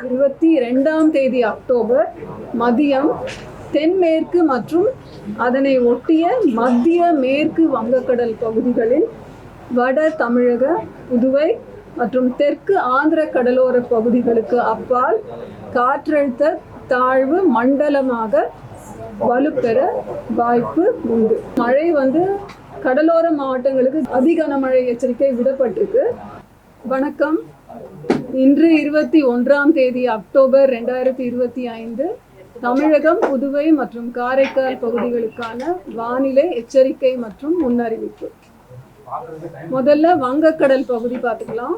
22 October மதியம் தென்மேற்கு மற்றும் அதனை ஒட்டிய மத்திய மேற்கு வங்கக்கடல் பகுதிகளில் வட தமிழக, புதுவை மற்றும் தெற்கு ஆந்திர கடலோர பகுதிகளுக்கு அப்பால் காற்றழுத்த தாழ்வு மண்டலமாக வலுப்பெற வாய்ப்பு உண்டு. மழை கடலோர மாவட்டங்களுக்கு அதிகனமழை எச்சரிக்கை விடப்பட்டிருக்கு. வணக்கம். இன்று 21 அக்டோபர் 2025 தமிழகம், புதுவை மற்றும் காரைக்கால் பகுதிகளுக்கான வானிலை எச்சரிக்கை மற்றும் முன்னறிவிப்பு. முதல்ல வங்கக்கடல் பகுதி பார்த்துக்கலாம்.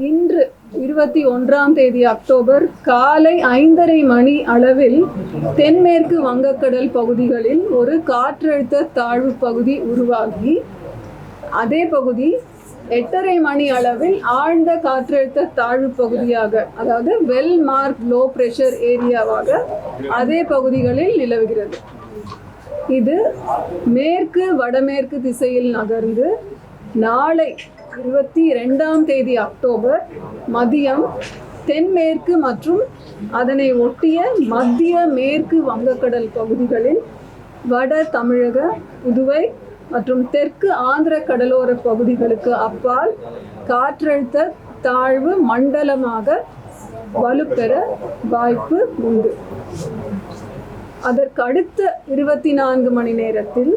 இன்று 21 அக்டோபர் காலை 5:30 மணி அளவில் தென்மேற்கு வங்கக்கடல் பகுதிகளில் ஒரு காற்றழுத்த தாழ்வு பகுதி உருவாகி அதே பகுதி 8:30 மணி அளவில் ஆழ்ந்த காற்றழுத்த தாழ்வு பகுதியாக, அதாவது வெல் மார்க் லோ பிரஷர் ஏரியாவாக அதே பகுதிகளில் நிலவுகிறது. இது மேற்கு வடமேற்கு திசையில் நகர்ந்து நாளை 22 அக்டோபர் மதியம் தென்மேற்கு மற்றும் அதனை ஒட்டிய மத்திய மேற்கு வங்கக்கடல் பகுதிகளில் வட தமிழக, புதுவை மற்றும் தெற்கு ஆந்திர கடலோர பகுதிகளுக்கு அப்பால் காற்றழுத்த தாழ்வு மண்டலமாக வலுப்பெற வாய்ப்பு உண்டு. அதற்கு அடுத்த 24 மணி நேரத்தில்,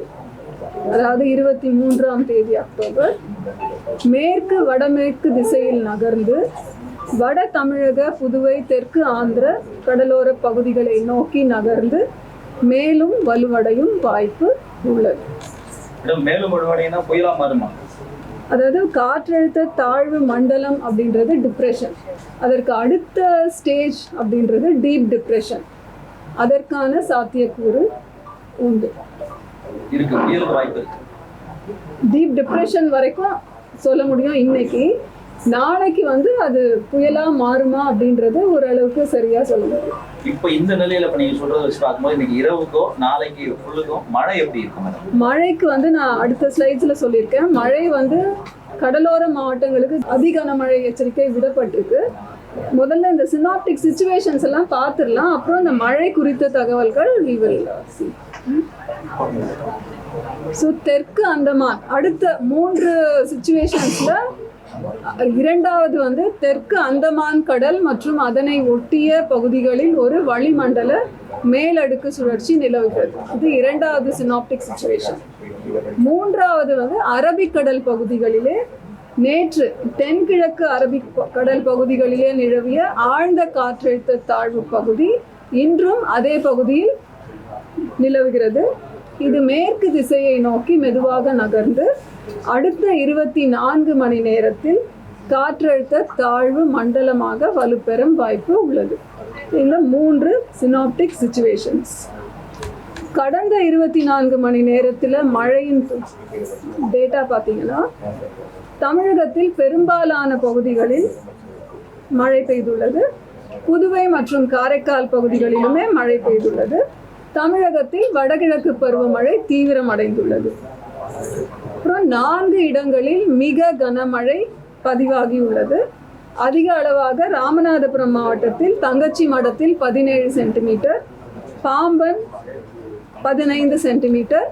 அதாவது 23 அக்டோபர் மேற்கு வடமேற்கு திசையில் நகர்ந்து வட தமிழக, புதுவை, தெற்கு ஆந்திர கடலோர பகுதிகளை நோக்கி நகர்ந்து மேலும் வலுவடையும் வாய்ப்பு உள்ளது. அதாவது காற்றழுத்த தாழ்வு மண்டலம் அப்படின்றது டிப்ரெஷன். அதற்கு அடுத்த ஸ்டேஜ் அப்படின்றது டீப் டிப்ரெஷன். அதற்கான சாத்தியக்கூறு உண்டு. டீப் டிப்ரெஷன் வரைக்கும் சொல்ல முடியும் இன்னைக்கு. நாளைக்கு அது புயலா மாறுமா அப்படின்றது ஓரளவுக்கு சரியா சொல்ல முடியும். இப்போ இந்த நிலையில நீங்க சொல்றத வச்சு பார்க்கும்போது இன்னைக்கு இரவுக்கோ நாளைக்கு ஃபுல்லுக்கோ மழை எப்படி இருக்கும்? மழைக்கு நான் அடுத்த ஸ்லைட்ஸ்ல சொல்லியிருக்கேன். மழை கடலோர மாவட்டங்களுக்கு அதிகனமழை எச்சரிக்கை விடப்பட்டிருக்கு. முதல்ல இந்த சினாப்டிக் சிச்சுவேஷன்ஸ் எல்லாம் பார்த்துடலாம். அப்புறம் இந்த மழை குறித்த தகவல்கள் we will see. ஸோ தெற்கு அந்தமான் அடுத்த 3 சிச்சுவேஷன்ஸ்ல இரண்டாவது தெற்கு அந்தமான் கடல் மற்றும் அதனை ஒட்டிய பகுதிகளில் ஒரு வளிமண்டல மேலடுக்கு சுழற்சி நிலவுகிறது. இது இரண்டாவது சினாப்டிக் சிச்சுவேஷன். மூன்றாவது அரபிக்கடல் பகுதிகளிலே நேற்று தென்கிழக்கு அரபிக்கடல் பகுதிகளிலே நிலவிய ஆழ்ந்த காற்றழுத்த தாழ்வு பகுதி இன்றும் அதே பகுதியில் நிலவுகிறது. இது மேற்கு திசையை நோக்கி மெதுவாக நகர்ந்து அடுத்த 24 மணி நேரத்தில் காற்றழுத்த தாழ்வு மண்டலமாக வலுப்பெறும் வாய்ப்பு உள்ளது. இந்த 3 சினாப்டிக் சிச்சுவேஷன்ஸ். கடந்த 24 மணி நேரத்தில் மழையின் டேட்டா பார்த்தீங்கன்னா தமிழகத்தில் பெரும்பாலான பகுதிகளில் மழை பெய்துள்ளது. புதுவை மற்றும் காரைக்கால் பகுதிகளிலுமே மழை பெய்துள்ளது. தமிழகத்தில் வடகிழக்கு பருவமழை தீவிரமடைந்துள்ளது. அப்புறம் 4 இடங்களில் மிக கனமழை பதிவாகியுள்ளது. அதிக அளவாக ராமநாதபுரம் மாவட்டத்தில் தங்கச்சி மடத்தில் 17 சென்டிமீட்டர், பாம்பன் 15 சென்டிமீட்டர்,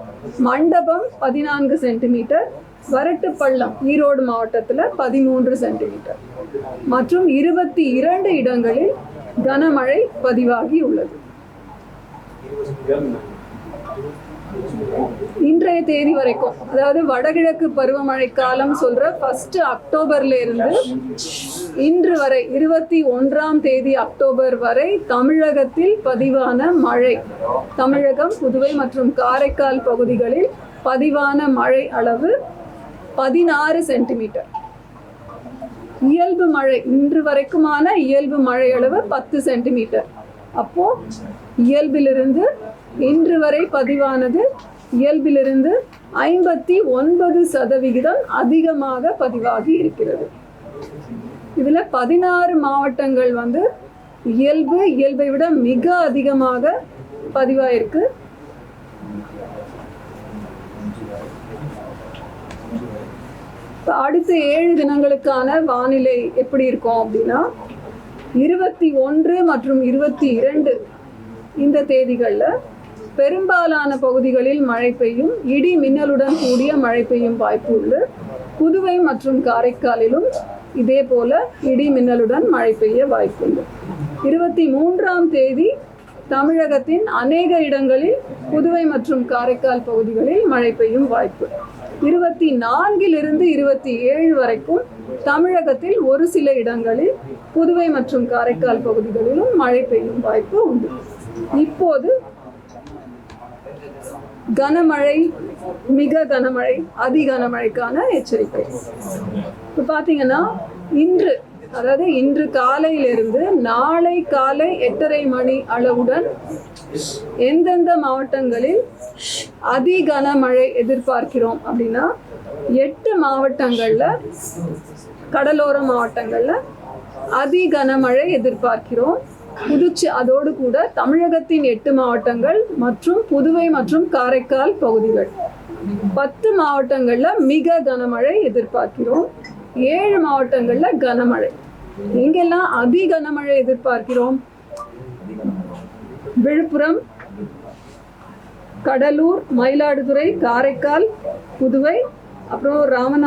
மண்டபம் 14 சென்டிமீட்டர், வரட்டுப்பள்ளம் ஈரோடு மாவட்டத்தில் 13 சென்டிமீட்டர் மற்றும் 22 இடங்களில் கனமழை பதிவாகி உள்ளது. இன்றைய தேதி வரைக்கும், அதாவது வடகிழக்கு பருவமழை காலம் சொல்ற 1 அக்டோபர்ல இருந்து இன்று வரை 21 அக்டோபர் வரை தமிழகத்தில் பதிவான மழை, தமிழகம், புதுவை மற்றும் காரைக்கால் பகுதிகளில் பதிவான மழை அளவு 16 சென்டிமீட்டர். இயல்பு மழை இன்று வரைக்குமான இயல்பு மழை அளவு 10 சென்டிமீட்டர். அப்போ இயல்பிலிருந்து இன்று வரை பதிவானது இயல்பிலிருந்து 59% அதிகமாக பதிவாகி இருக்கிறது. இதுல 16 மாவட்டங்கள் இயல்பை விட மிக அதிகமாக பதிவாயிருக்கு. அடுத்த 7 தினங்களுக்கான வானிலை எப்படி இருக்கும் அப்படின்னா, 21 மற்றும் 22 இந்த தேதிகளில் பெரும்பாலான பகுதிகளில் மழை பெய்யும், இடி மின்னலுடன் கூடிய மழை பெய்யும் வாய்ப்பு உண்டு. புதுவை மற்றும் காரைக்காலிலும் இதே போல இடி மின்னலுடன் மழை பெய்ய வாய்ப்பு உண்டு. 23ஆம் தேதி தமிழகத்தின் அநேக இடங்களில் புதுவை மற்றும் காரைக்கால் பகுதிகளில் மழை பெய்யும் வாய்ப்பு. 24 27 வரைக்கும் தமிழகத்தில் ஒரு சில இடங்களில் புதுவை மற்றும் காரைக்கால் பகுதிகளிலும் மழை பெய்யும் வாய்ப்பு உண்டு. இப்போது கனமழை, மிக கனமழை, அதி கனமழைக்கான எச்சரிக்கை. இப்போ பார்த்தீங்கன்னா இன்று காலையிலிருந்து நாளை காலை 8:30 மணி அளவுடன் எந்தெந்த மாவட்டங்களில் அதி கனமழை எதிர்பார்க்கிறோம் அப்படின்னா 8 மாவட்டங்கள்ல, கடலோர மாவட்டங்கள்ல அதி கனமழை எதிர்பார்க்கிறோம். அதோடு கூட தமிழகத்தின் 8 மாவட்டங்கள் மற்றும் புதுவை மற்றும் காரைக்கால் பகுதிகள் 10 மாவட்டங்கள்ல மிக கனமழை எதிர்பார்க்கிறோம். 7 மாவட்டங்கள்ல கனமழை. எங்கெல்லாம் அதி கனமழை எதிர்பார்க்கிறோம்? விழுப்புரம், கடலூர், மயிலாடுதுறை, காரைக்கால், புதுவை, அப்புறம்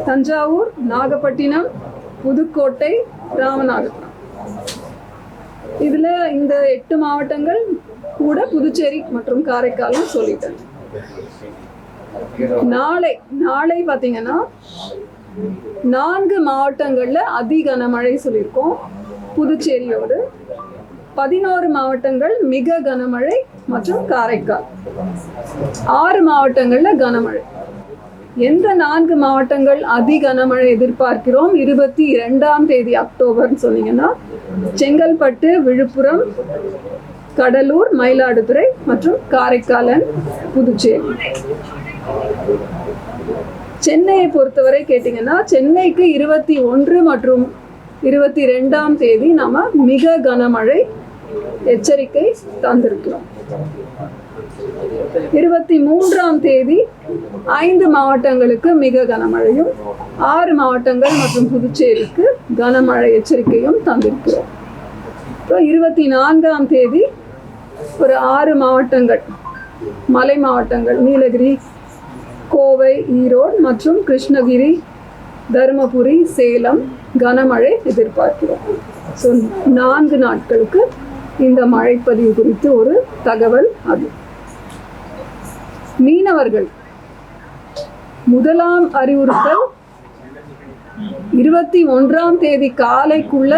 தஞ்சாவூர், நாகப்பட்டினம், புதுக்கோட்டை, ராமநாதபுரம். இதுல இந்த 8 மாவட்டங்கள் கூட புதுச்சேரி மற்றும் காரைக்காலும் சொல்லிட்டேன். நாளை பாத்தீங்கன்னா 4 மாவட்டங்கள்ல அதி கனமழை சொல்லியிருக்கோம் புதுச்சேரியோடு. 11 மாவட்டங்கள் மிக கனமழை மற்றும் காரைக்கால். 6 மாவட்டங்கள்ல கனமழை. எந்த 4 மாவட்டங்கள் அதி கனமழை எதிர்பார்க்கிறோம் 22ஆம் தேதி அக்டோபர்னு சொன்னீங்கன்னா செங்கல்பட்டு, விழுப்புரம், கடலூர், மயிலாடுதுறை மற்றும் காரைக்கால், புதுச்சேரி. சென்னையை பொறுத்தவரை கேட்டிங்கன்னா சென்னைக்கு 21 மற்றும் 22ஆம் தேதி நாம மிக கனமழை எச்சரிக்கை தந்திருக்கிறோம். 23ஆம் தேதி 5 மாவட்டங்களுக்கு மிக கனமழையும், 6 மாவட்டங்கள் மற்றும் புதுச்சேரிக்கு கனமழை எச்சரிக்கையும் தந்திருக்கிறோம். 24ஆம் தேதி ஒரு 6 மாவட்டங்கள், மலை மாவட்டங்கள், நீலகிரி, கோவை, ஈரோடு மற்றும் கிருஷ்ணகிரி, தருமபுரி, சேலம் கனமழை எதிர்பார்க்கிறோம். ஸோ 4 நாட்களுக்கு இந்த மழைப்பதிவு குறித்து ஒரு தகவல். அது மீனவர்கள் முதலாம் அறிவுறுத்தல் 21ஆம் தேதி காலைக்குள்ள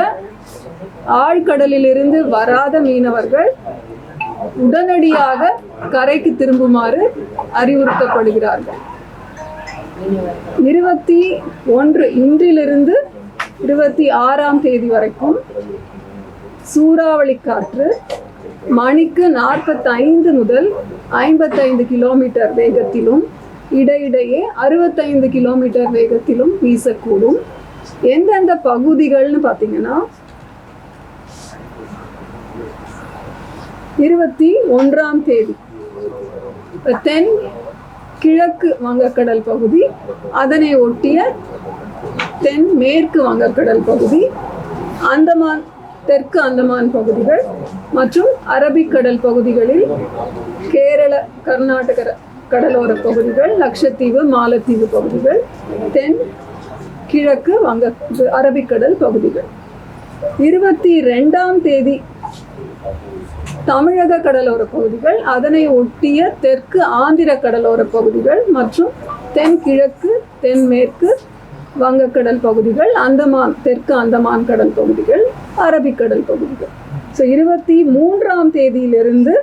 ஆழ்கடலிலிருந்து வராத மீனவர்கள் உடனடியாக கரைக்கு திரும்புமாறு அறிவுறுத்தப்படுகிறார்கள். 21 இன்றிலிருந்து 26ஆம் தேதி வரைக்கும் சூறாவளி காற்று மணிக்கு 45 முதல் 55 கிலோமீட்டர் வேகத்திலும் இடையிடையே 65 கிலோமீட்டர் வேகத்திலும் வீசக்கூடும். எந்தெந்த பகுதிகள்னு பார்த்தீங்கன்னா 21ஆம் தேதி தென் கிழக்கு வங்கக்கடல் பகுதி, அதனை ஒட்டிய தென் மேற்கு வங்கக்கடல் பகுதி, அந்தமான், தெற்கு அந்தமான் பகுதிகள் மற்றும் அரபிக்கடல் பகுதிகளில் கேரள, கர்நாடக கடலோர பகுதிகள், லட்சத்தீவு, மாலத்தீவு பகுதிகள், தென் கிழக்கு அரபிக்கடல் பகுதிகள். 22ஆம் தேதி தமிழக கடலோர பகுதிகள், அதனை ஒட்டிய தெற்கு ஆந்திர கடலோர பகுதிகள் மற்றும் தென்கிழக்கு, தென்மேற்கு வங்கக்கடல் பகுதிகள், அந்தமான், தெற்கு அந்தமான் கடல் பகுதிகள், அரபிக்கடல் பகுதிகள். ஸோ 23ஆம் தேதியிலிருந்து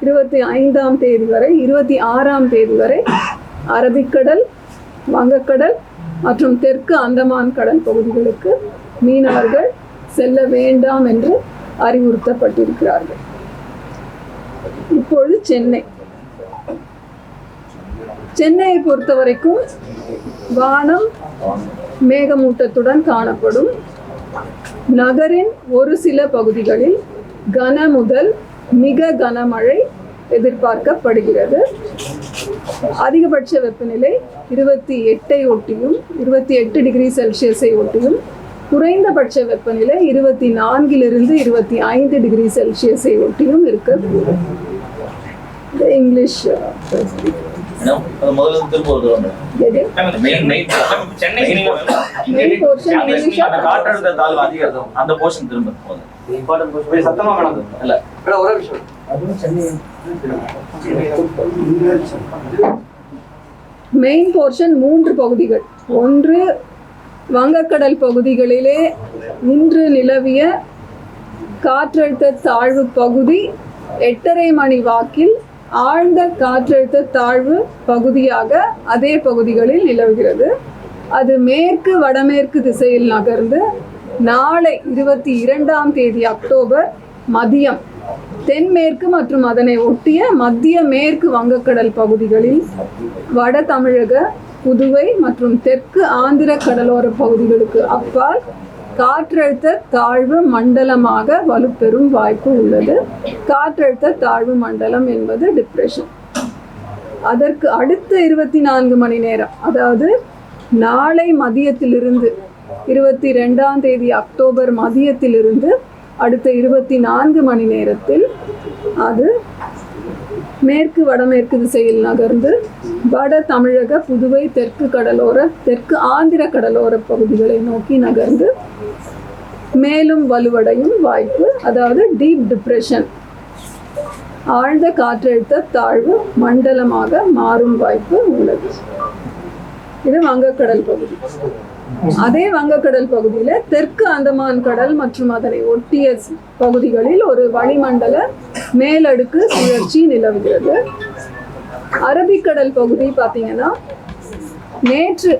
25ஆம் தேதி வரை, 26ஆம் தேதி வரை அரபிக்கடல், வங்கக்கடல் மற்றும் தெற்கு அந்தமான் கடல் பகுதிகளுக்கு மீனவர்கள் செல்ல வேண்டாம் என்று அறிவுறுத்தப்பட்டிருக்கிறார்கள். இப்பொழுது சென்னையை பொறுத்த வரைக்கும் வானம் மேகமூட்டத்துடன் காணப்படும். நகரின் ஒரு சில பகுதிகளில் கன முதல் மிக கனமழை எதிர்பார்க்கப்படுகிறது. அதிகபட்ச வெப்பநிலை 28 ஒட்டியும் 28 டிகிரி செல்சியஸை ஒட்டியும், குறைந்தபட்ச வெப்பநிலை 24 to 25 டிகிரி செல்சியஸை ஒட்டியும் இருக்கக்கூடும். இங்கிலீஷ் முதல்ல திரும்ப ஒரு காற்றழுத்த தாழ்வு அதிகம் அந்த போர்ஷன் திரும்ப சத்தமா வேணாம் இல்ல ஒரே விஷயம். மெயின் போர்ஷன் 3 பகுதிகள். ஒன்று வங்கக்கடல் பகுதிகளிலே இன்று நிலவிய காற்றழுத்த தாழ்வு பகுதி 8:30 மணி வாக்கில் ஆழ்ந்த காற்றழுத்த தாழ்வு பகுதியாக அதே பகுதிகளில் நிலவுகிறது. அது மேற்கு வடமேற்கு திசையில் நகர்ந்து நாளை 22ஆம் தேதி அக்டோபர் மதியம் தென்மேற்கு மற்றும் அதனை ஒட்டிய மத்திய மேற்கு வங்கக்கடல் பகுதிகளில் வட தமிழக, புதுவை மற்றும் தெற்கு ஆந்திர கடலோர பகுதிகளுக்கு அப்பால் காற்றழுத்த தாழ்வு மண்டலமாக வலுப்பெறும் வாய்ப்பு உள்ளது. காற்றழுத்த தாழ்வு மண்டலம் என்பது டிப்ரெஷன். அதற்கு அடுத்த 24 மணி நேரம், அதாவது நாளை மதியத்திலிருந்து 22ஆம் தேதி அக்டோபர் மதியத்திலிருந்து அடுத்த 24 மணி நேரத்தில் அது மேற்கு வடமேற்கு திசையில் நகர்ந்து வட தமிழக, புதுவை, தெற்கு ஆந்திர கடலோர பகுதிகளை நோக்கி நகர்ந்து மேலும் வலுவடையும் வாய்ப்பு, அதாவது டீப் டிப்ரெஷன், ஆழ்ந்த காற்றழுத்த தாழ்வு மண்டலமாக மாறும் வாய்ப்பு உள்ளது. இது வங்கக்கடல் பகுதி. அதே வங்கக்கடல் பகுதியில தெற்கு அந்தமான் கடல் மற்றும் அதனை ஒட்டிய பகுதிகளில் ஒரு வளிமண்டல மேலடுக்கு சுழற்சி நிலவுகிறது. அரபிக்கடல் பகுதி பார்த்தீங்கன்னா நேற்று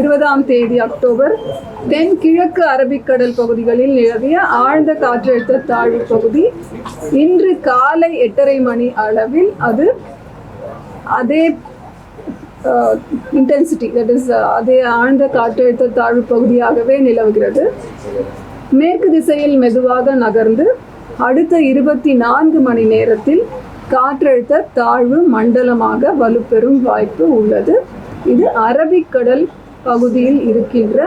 20ஆம் தேதி அக்டோபர் தென்கிழக்கு அரபிக்கடல் பகுதிகளில் நிலவிய ஆழ்ந்த காற்றழுத்த தாழ்வு பகுதி இன்று காலை 8:30 மணி அளவில் அது அதே இன்டென்சிட்டி, தட் இஸ் அதே ஆழ்ந்த காற்றழுத்த தாழ்வு பகுதியாகவே நிலவுகிறது. மேற்கு திசையில் மெதுவாக நகர்ந்து அடுத்த 24 மணி நேரத்தில் காற்றழுத்த தாழ்வு மண்டலமாக வலுப்பெறும் வாய்ப்பு உள்ளது. இது அரபிக்கடல் பகுதியில் இருக்கின்ற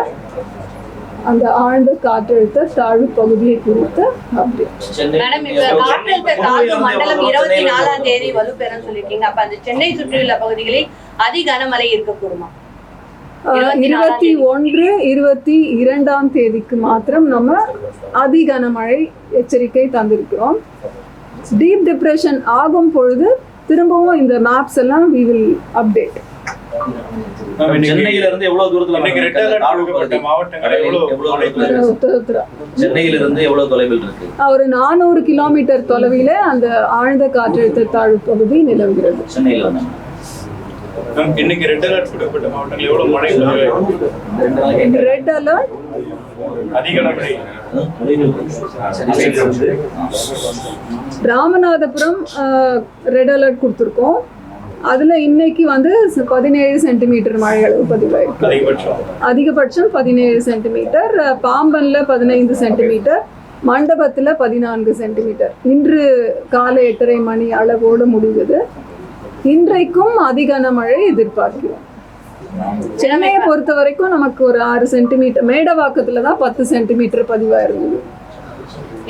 அந்த ஆழ்ந்த காற்றழுத்த தாழ்வு பகுதியை குறித்த அப்டேட். மேடம், இப்ப காற்றழுத்த தாழ்வு மண்டலம் 24ஆம் தேதி வலுப்பெறும் சொல்லிருக்கீங்க. அப்ப அந்த சென்னை சுற்றியுள்ள பகுதிகளில் அதி கனமழை இருக்கக்கூடுமா? 21, 22ஆம் தேதிக்கு மாத்திரம் நம்ம அதி கனமழை எச்சரிக்கை தந்திருக்கிறோம். டீப் டிப்ரெஷன் ஆகும் பொழுது திரும்பவும் இந்த மேப்ஸ் எல்லாம் we will update. சென்னையில இருந்து எவ்வளவு தூரத்துல சென்னையில இருந்து எவ்வளவு தொலைவில் இருக்கு? ஒரு 400 கிலோமீட்டர் தொலைவில அந்த ஆழ்ந்த காற்றழுத்த தாழ்வு பகுதி நிலவுகிறது. சென்னையில இன்னைக்கு ரெட் அலர்ட் கொடுக்கப்பட்ட மாவட்டங்கள் எவ்வளவு மழை? ரெட் அலர்ட் அதிக மழை. ராமநாதபுரம் ரெட் அலர்ட் கொடுத்துருக்கோம். அதுல இன்னைக்கு வந்து 17 சென்டிமீட்டர் மழை அளவு பதிவாயிருக்கு. அதிகபட்சம் 17 சென்டிமீட்டர். பாம்பன்ல 15 சென்டிமீட்டர், மண்டபத்துல 14 சென்டிமீட்டர். இன்று காலை 8:30 மணி அளவோடு முடிந்தது. இன்றைக்கும் அதிகன மழை எதிர்பார்க்கிறோம். சென்னையை பொறுத்த வரைக்கும் நமக்கு ஒரு 6 சென்டிமீட்டர், மேடவாக்கத்துல தான் 10 சென்டிமீட்டர் பதிவாயிருந்தது.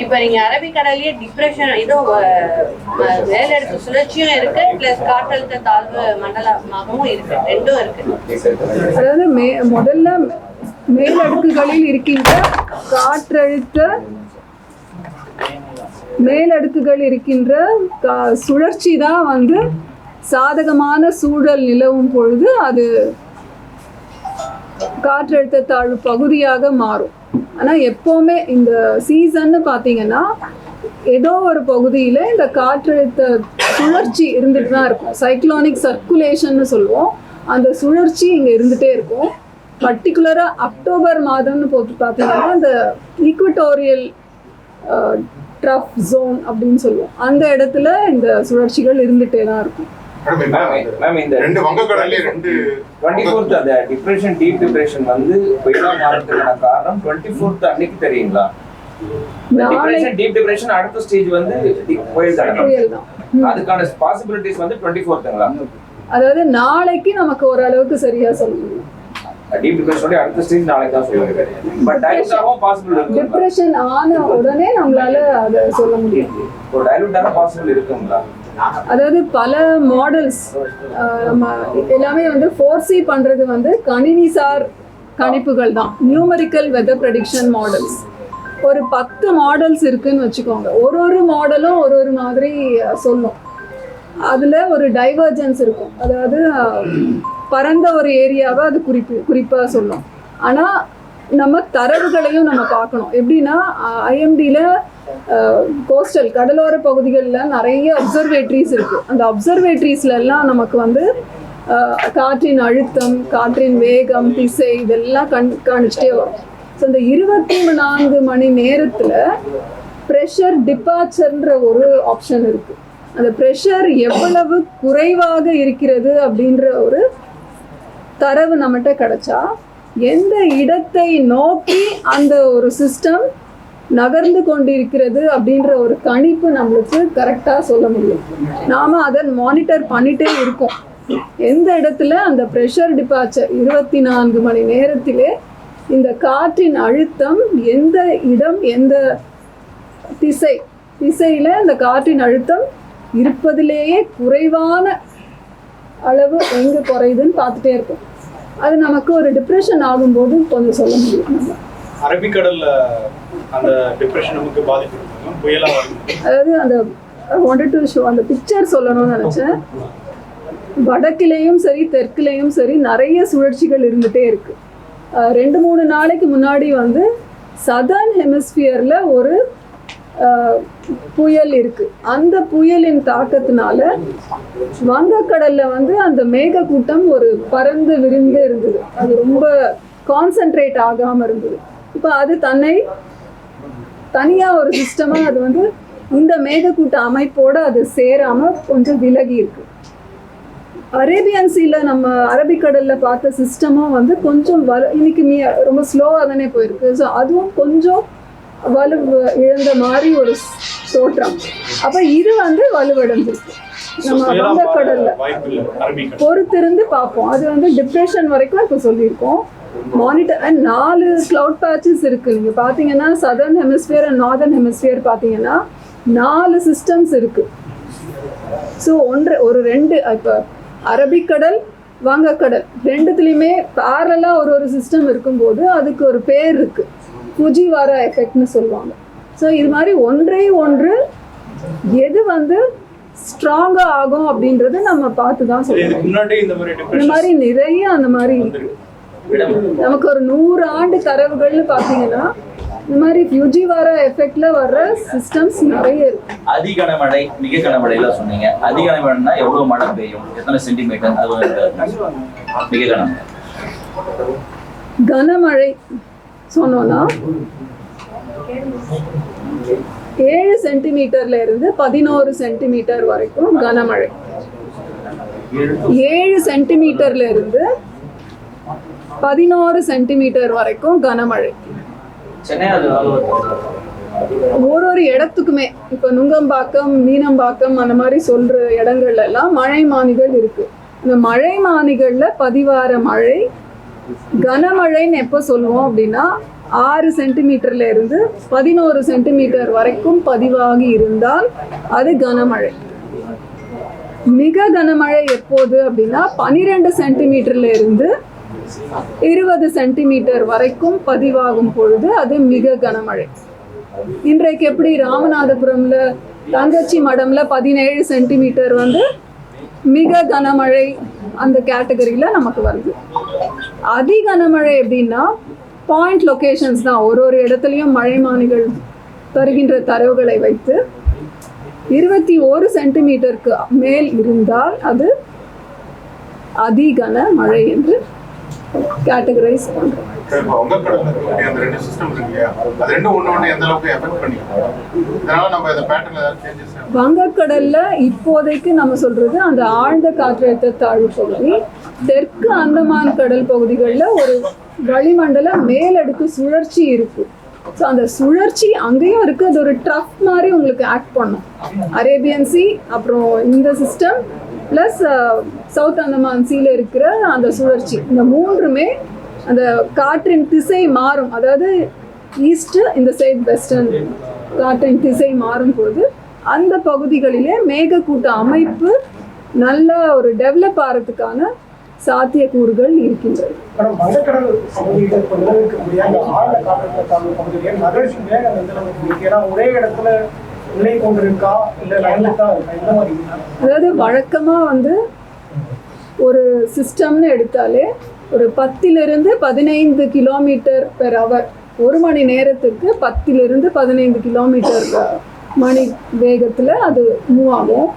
இப்ப நீங்க அரபிக்கடலையே டிப்ரெஷன் ஏதோ மேலடுக்கு சுழற்சியும் இருக்கு, பிளஸ் காற்றழுத்த தாழ்வு மண்டலமாகவும் இருக்கு, ரெண்டும் இருக்கு. அதாவது முதல்ல மேலடுக்குகளில் இருக்கின்ற மேலடுக்குகள் இருக்கின்ற சுழற்சி தான் வந்து சாதகமான சூழல் நிலவும் பொழுது அது காற்றழுத்த தாழ்வு பகுதியாக மாறும். ஆனால் எப்போவுமே இந்த சீசன்னு பார்த்தீங்கன்னா ஏதோ ஒரு பகுதியில் இந்த காற்றழுத்த சுழற்சி இருந்துட்டு தான் இருக்கும். சைக்ளோனிக் சர்க்குலேஷன்னு சொல்லுவோம். அந்த சுழற்சி இங்கே இருந்துகிட்டே இருக்கும். பர்டிகுலராக அக்டோபர் மாதம்னு போட்டு பார்த்தீங்கன்னா இந்த ஈக்வட்டோரியல் ட்ரஃப் ஜோன் அப்படின்னு சொல்லுவோம். அந்த இடத்துல இந்த சுழற்சிகள் இருந்துகிட்டே தான் இருக்கும். இந்த ரெண்டு வங்கக்கடல்ல 24th அந்த டிப்ரெஷன், டீப் டிப்ரெஷன் வந்து புயலா மாறதுக்கான காரணம் 24th அன்னைக்கு தெரியுங்களா? டிப்ரெஷன், டீப் டிப்ரெஷன் அடுத்த ஸ்டேஜ் வந்து புயல் தான். அதுக்கான பாசிபிலிட்டிஸ் வந்து 24th. அதாவது நாளைக்கு நமக்கு ஓரளவுக்கு சரியா சொல்ல முடியும். டீப் டிப்ரெஷனோட அடுத்த ஸ்டேஜ் நாளைக்கு தான் சொல்லுவாங்க. பட் டைல்யூட் ஆகவும் பாசிபிள் இருக்கு. டிப்ரெஷன் ஆன உடனே நம்மளால அதை சொல்ல முடியும். ஒரு டைல்யூட் ஆக பாசிபிள் இருக்குங்களா? அதாவது பல மாடல்ஸ் நம்ம எல்லாமே வந்து ஃபோர்சி பண்றது வந்து கணினிசார் கணிப்புகள் தான், நியூமரிக்கல் வெதர் ப்ரெடிக்ஷன் மாடல்ஸ். ஒரு 10 மாடல்ஸ் இருக்குன்னு வச்சுக்கோங்க. ஒரு மாடலும் ஒரு மாதிரி சொல்லும். அதில் ஒரு டைவர்ஜென்ஸ் இருக்கும். அதாவது பரந்த ஒரு ஏரியாவை அது குறிப்பாக சொல்லும். ஆனால் நம்ம தரவுகளையும் நம்ம பார்க்கணும். எப்படின்னா ஐஎம்டியில் கோஸ்டல் கடலோர பகுதிகளில் நிறைய அப்சர்வேட்ரிஸ் இருக்குது. அந்த அப்சர்வேட்ரிஸ்லாம் நமக்கு வந்து காற்றின் அழுத்தம், காற்றின் வேகம், திசை இதெல்லாம் காணிச்சிட்டே வரும். ஸோ இந்த 24 மணி நேரத்தில் ப்ரெஷர் டிபார்ச்சர்ன்ற ஒரு ஆப்ஷன் இருக்குது. அந்த ப்ரெஷர் எவ்வளவு குறைவாக இருக்கிறது அப்படின்ற ஒரு தரவு நம்மகிட்ட கிடைச்சா எந்த இடத்தை நோக்கி அந்த ஒரு சிஸ்டம் நகர்ந்து கொண்டிருக்கிறது அப்படின்ற ஒரு கணிப்பு நம்மளுக்கு கரெக்டாக சொல்ல முடியும். நாம் அதை மானிட்டர் பண்ணிகிட்டே இருக்கோம். எந்த இடத்துல அந்த ப்ரெஷர் டிபார்ச்சர் 24 மணி நேரத்திலே இந்த காற்றின் அழுத்தம் எந்த இடம் எந்த திசையில் இந்த காற்றின் அழுத்தம் இருப்பதிலேயே குறைவான அளவு எங்கே குறையுதுன்னு பார்த்துட்டே இருக்கும். அது நமக்கு ஒரு டிப்ரெஷன் ஆகும்போது கொஞ்சம் சொல்ல முடியும். அரபிக்கடல்ல அந்த டிப்ரெஷன் நமக்கு பாதிப்பு புயலா வரும். அதாவது அந்த wanted to show அந்த பிக்சர் சொல்லணும்னு நினச்சேன். வடக்கிலேயும் சரி தெற்குலேயும் சரி நிறைய சுழற்சிகள் இருந்துகிட்டே இருக்குது. 2-3 நாளைக்கு முன்னாடி வந்து சதர்ன் ஹெமிஸ்பியரில் ஒரு புயல் இருக்குது. அந்த புயலின் தாக்கத்தினால வங்கக்கடலில் வந்து அந்த மேகக்கூட்டம் ஒரு பறந்து விரிந்து இருந்தது. அது ரொம்ப கான்சென்ட்ரேட் ஆகாமல் இருந்தது. இப்போ அது தனியாக ஒரு சிஸ்டமாக அது வந்து இந்த மேகக்கூட்ட அமைப்போடு அது சேராமல் கொஞ்சம் விலகி இருக்கு. அரேபியன் சீல நம்ம அரபிக்கடலில் பார்த்த சிஸ்டமும் வந்து கொஞ்சம் இன்னைக்கு ரொம்ப ஸ்லோவாக தானே போயிருக்கு. ஸோ அதுவும் கொஞ்சம் வலு இழந்த மாதிரி ஒரு தோற்றம். அப்போ இது வந்து வலுவடைஞ்சிருக்கு. நம்ம வங்கக்கடல்ல பொறுத்திருந்து பார்ப்போம். அது வந்து டிப்ரெஷன் வரைக்கும் இப்போ சொல்லியிருக்கோம். மானிட்டர் 4 கிளவுட் பேச்சஸ் இருக்குது. நீங்கள் பார்த்தீங்கன்னா southern hemisphere and northern hemisphere பார்த்தீங்கன்னா 4 சிஸ்டம்ஸ் இருக்குது. ஸோ 2 இப்போ அரபிக்கடல் வங்கக்கடல் ரெண்டுத்துலேயுமே பேரலாக ஒரு சிஸ்டம் இருக்கும்போது அதுக்கு ஒரு பேர் இருக்குது, ஃபுஜிவாரா எஃபெக்ட்னு சொல்லுவாங்க. ஸோ இது மாதிரி ஒன்று எது வந்து ஸ்ட்ராங்காக ஆகும் அப்படின்றது நம்ம பார்த்து தான் சொல்லுவோம். இந்த மாதிரி நிறைய அந்த மாதிரி நமக்கு ஒரு 100 ஆண்டு தரவுகள்னு பார்த்தீங்கன்னா இந்த மாதிரி ஃபியூஜிவாரா எஃபெக்ட்ல வர்ற சிஸ்டம்ஸ் நிறைய இருக்கு. அதி கனமழை, மிக கனமழைலாம் சொன்னீங்க. அதி கனமழைனா எவ்வளவு மழை பெய்யும், எத்தனை சென்டிமீட்டர்? அது மிக கனமழை. கனமழை சொன்னோம்னா 7 சென்டிமீட்டர்ல இருந்து 11 சென்டிமீட்டர் வரைக்கும் கனமழை. 7 சென்டிமீட்டர்ல இருந்து 11 சென்டிமீட்டர் வரைக்கும் கனமழை. ஒரு இடத்துக்குமே இப்போ நுங்கம்பாக்கம், மீனம்பாக்கம் அந்த மாதிரி சொல்ற இடங்கள்ல எல்லாம் மழைமானிகள் இருக்கு. இந்த மழைமானிகள்ல பதிவார மழை கனமழைன்னு எப்போ சொல்லுவோம் அப்படின்னா 6 சென்டிமீட்டர்ல இருந்து 11 சென்டிமீட்டர் வரைக்கும் பதிவாகி இருந்தால் அது கனமழை. மிக கனமழை எப்போது அப்படின்னா 12 சென்டிமீட்டர்ல இருந்து 20 சென்டிமீட்டர் வரைக்கும் பதிவாகும் பொழுது அது மிக கனமழை. இன்றைக்கு எப்படி ராமநாதபுரம்ல தங்கச்சி மடம்ல 17 சென்டிமீட்டர் வந்து மிக கனமழை அந்த கேட்டகரியில நமக்கு வருது. அதி கனமழை எப்படின்னா பாயிண்ட் லொகேஷன்ஸ் தான். ஒரு இடத்துலையும் மழைமானிகள் தருகின்ற தரவுகளை வைத்து 21 சென்டிமீட்டருக்கு மேல் இருந்தால் அது அதி கனமழை என்று கேட்டகரைஸ் பண்றோம். வங்கக்கடல்ல இப்போதைக்கு நம்ம சொல்றது அந்த ஆழ்ந்த காற்றழுத்த தாழ்வு பகுதி, தெற்கு அந்தமான் கடல் பகுதிகளில் ஒரு வளிமண்டல மேலடுக்கு சுழற்சி இருக்கு. ஸோ அந்த சுழற்சி அங்கேயும் இருக்கு. அது ஒரு ட்ரஃப் மாதிரி உங்களுக்கு ஆக்ட் பண்ணும். அரேபியன் சி, அப்புறம் இந்த சிஸ்டம் ப்ளஸ் சவுத் அந்தமான் சீல இருக்கிற அந்த சுழற்சி, இந்த மூன்றுமே அந்த காற்றின் திசை மாறும், அதாவது ஈஸ்ட் இந்த சைட் வெஸ்டர்ன் காற்றின் திசை மாறும் போது அந்த பகுதிகளிலே மேகக்கூட்ட அமைப்பு நல்ல ஒரு டெவலப் ஆகிறதுக்கான சாத்தியக்கூறுகள் இருக்கின்றது. வங்கக்கடல் பகுதியில் இருக்கக்கூடிய அந்த ஆழ்ந்த காற்றழுத்த தாழ்வு பகுதியில் நகர்ச்சி வேகம் எந்த அளவுக்கு இருக்கு? ஏன்னா ஒரே இடத்துல நிலை கொண்டிருக்கா இல்லை லைன்லா இருக்கா? இந்த மாதிரி அதாவது வழக்கமாக வந்து ஒரு சிஸ்டம்னு எடுத்தாலே ஒரு 10 to 15 கிலோமீட்டர் பெர் ஹவர், ஒரு மணி நேரத்துக்கு 10 to 15 கிலோமீட்டர் மணி வேகத்தில் அது மூவ் ஆகும்.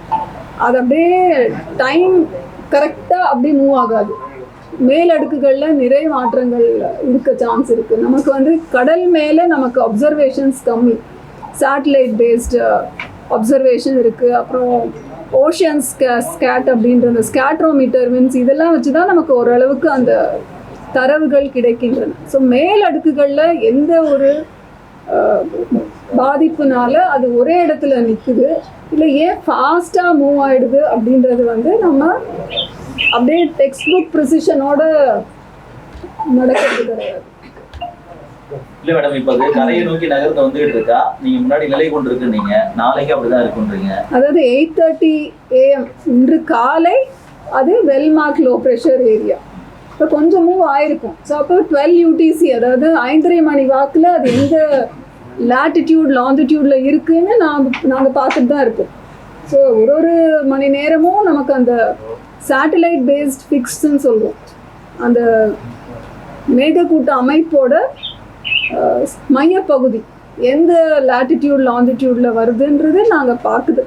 அது அப்படியே டைம் கரெக்டாக அப்படி மூவ் ஆகாது. மேலடுக்குகளில் நிறைய மாற்றங்கள் இருக்க சான்ஸ் இருக்குது. நமக்கு வந்து கடல் மேலே நமக்கு அப்சர்வேஷன்ஸ் கம்மி, சேட்டலைட் பேஸ்டு அப்சர்வேஷன் இருக்குது. அப்புறம் ஓஷன் ஸ்கேட் அப்படின்ற அந்த ஸ்கேட்ரோமீட்டர் மீன்ஸ் இதெல்லாம் வச்சு தான் நமக்கு ஓரளவுக்கு அந்த தரவுகள் கிடைக்கின்றன. ஸோ மேலடுக்குகளில் எந்த ஒரு பாதிப்புனால அது ஒரே இடத்துல நிற்குது இல்லை ஏன் ஃபாஸ்ட்டாக மூவ் ஆகிடுது அப்படின்றது வந்து நம்ம அப்படியே டெக்ஸ்ட் புக் ப்ரிசிஷனோட நடக்கிறது கிடையாது. இல்ல மேடம், இப்ப கரையை நோக்கி நகர்ந்து வந்துகிட்டு இருக்கா, நீங்க முன்னாடி நிலை கொண்டு இருக்குன்னீங்க, நாளைக்கு அப்படிதான் இருக்குன்றீங்க. அதாவது 8:30 AM இன்று காலை அது வெல்மார்க் லோ ப்ரெஷர் ஏரியா. இப்போ கொஞ்சம் மூவ் ஆயிருக்கும். ஸோ அப்போ 12 UTC, அதாவது 5:30 மணி வாக்கில் அது எந்த லேட்டிடியூட் லாங்கிடியூடில் இருக்குன்னு நாங்கள் பார்த்துட்டு தான் இருக்கோம். ஸோ ஒரு மணி நேரமும் நமக்கு அந்த சேட்டலைட் பேஸ்ட் ஃபிக்ஸ்ன்னு சொல்லுவோம், அந்த மேகக்கூட்ட அமைப்போட மையப்பகுதி எந்த லேட்டிடியூட் லாங்கிடியூடில் வருதுன்றது நாங்கள் பார்த்துட்டு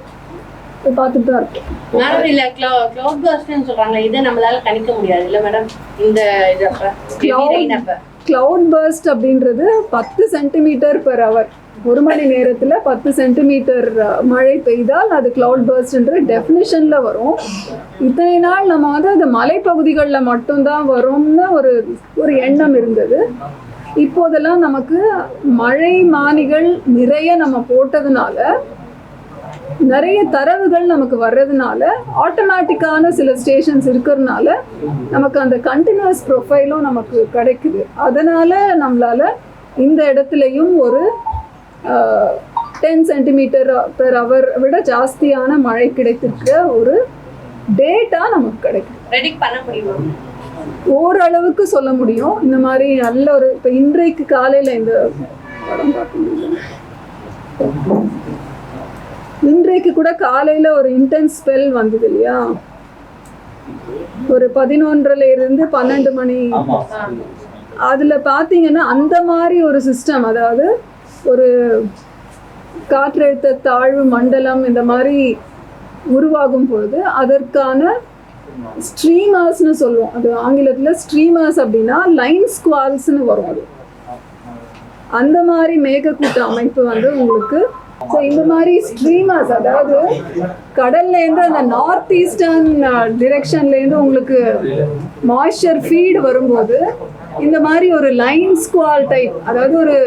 தான் இருக்கோம். மேடம் இல்ல கிளவுட் பர்ஸ்ட்னு சொல்றாங்க, இதை நம்மளால கணிக்க முடியாது இல்ல மேடம்? இந்த கிளவுட் பர்ஸ்ட் அப்படின்றது 10 சென்டிமீட்டர் பெர் ஹவர், ஒரு மணி நேரத்தில் 10 சென்டிமீட்டர் மழை பெய்தால் அது கிளவுட் பர்ஸ்ட்ன்ற டெஃபினிஷனில் வரும். இத்தனை நாள் நம்ம வந்து அது மலைப்பகுதிகளில் மட்டும்தான் வரும்னு ஒரு எண்ணம் இருந்தது. இப்போதெல்லாம் நமக்கு மழை மானிகள் நிறைய நம்ம போட்டதுனால, நிறைய தரவுகள் நமக்கு வர்றதுனால, ஆட்டோமேட்டிக்கான சில ஸ்டேஷன்ஸ் இருக்கிறதுனால நமக்கு அந்த கண்டினியூஸ் ப்ரொஃபைலும் நமக்கு கிடைக்குது. அதனால் நம்மளால் இந்த இடத்துலையும் ஒரு 10 சென்டிமீட்டர் பெர் ஹவர் விட ஜாஸ்தியான மழை கிடைத்திருக்கிற ஒரு டேட்டா நமக்கு கிடைக்குது. ப்ரெடிக்ட் பண்ண முடியுமா? ஓரளவுக்கு சொல்ல முடியும். இந்த மாதிரி நல்ல ஒரு இப்போ இன்றைக்கு காலையில் இந்த படம் பார்க்க, இன்றைக்கு கூட காலையில் ஒரு இன்டென்ஸ் ஸ்பெல் வந்தது இல்லையா, ஒரு 11 to 12 மணி. அதில் பார்த்தீங்கன்னா அந்த மாதிரி ஒரு சிஸ்டம், அதாவது ஒரு காற்றழுத்த தாழ்வு மண்டலம் இந்த மாதிரி உருவாகும் பொழுது அதற்கான ஸ்ட்ரீமர்ஸ்னு சொல்லுவோம். அது ஆங்கிலத்தில் ஸ்ட்ரீமர்ஸ் அப்படின்னா லைன் ஸ்குவால்ஸ்னு வரும். அது அந்த மாதிரி மேகக்கூட்ட அமைப்பு வந்து உங்களுக்கு. ஸோ இந்த மாதிரி ஸ்ட்ரீமர்ஸ், அதாவது கடல்லேருந்து அந்த நார்த் ஈஸ்டர்ன் டிரெக்ஷன்லேருந்து உங்களுக்கு மாய்ஸ்சர் ஃபீடு வரும்போது இந்த மாதிரி ஒரு லைன் ஸ்குவால் டைப், அதாவது ஒரு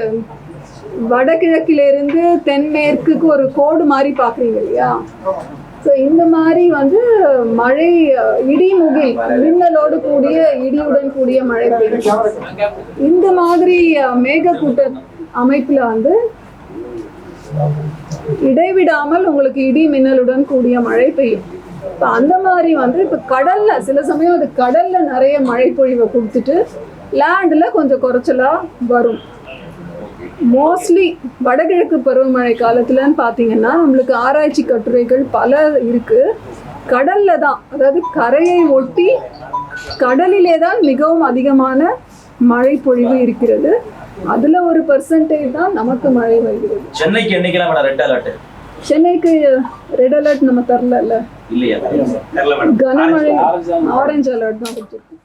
வடகிழக்கிலேருந்து தென்மேற்குக்கு ஒரு கோடு மாதிரி பார்க்குறீங்க இல்லையா. ஸோ இந்த மாதிரி வந்து மழை இடிமுகில் மின்னலோடு கூடிய இடியுடன் கூடிய மழை பெய்யும். இந்த மாதிரி மேகக்கூட்ட அமைப்பில் வந்து இடைவிடாமல் உங்களுக்கு இடி மின்னலுடன் கூடிய மழை பெய்யும். இப்போ அந்த மாதிரி வந்து இப்போ கடலில் சில சமயம் அது கடலில் நிறைய மழை பொழிவை கொடுத்துட்டு லேண்டில் கொஞ்சம் குறைச்சலாக வரும். மோஸ்ட்லி வடகிழக்கு பருவமழை காலத்துலன்னு பார்த்தீங்கன்னா நம்மளுக்கு ஆராய்ச்சி கட்டுரைகள் பல இருக்குது. கடலில் தான், அதாவது கரையை ஒட்டி கடலிலே தான் மிகவும் அதிகமான மழை பொழிவு இருக்கிறது. அதில் ஒரு % தான் நமக்கு மழை வருகிறது. சென்னைக்கு என்னைக்கெல்லாம் ரெட் அலர்ட்? சென்னைக்கு ரெட் அலர்ட் நம்ம தரல இல்லையா, கனமழை ஆரஞ்சு அலர்ட் தான் கொடுத்துருக்கோம்.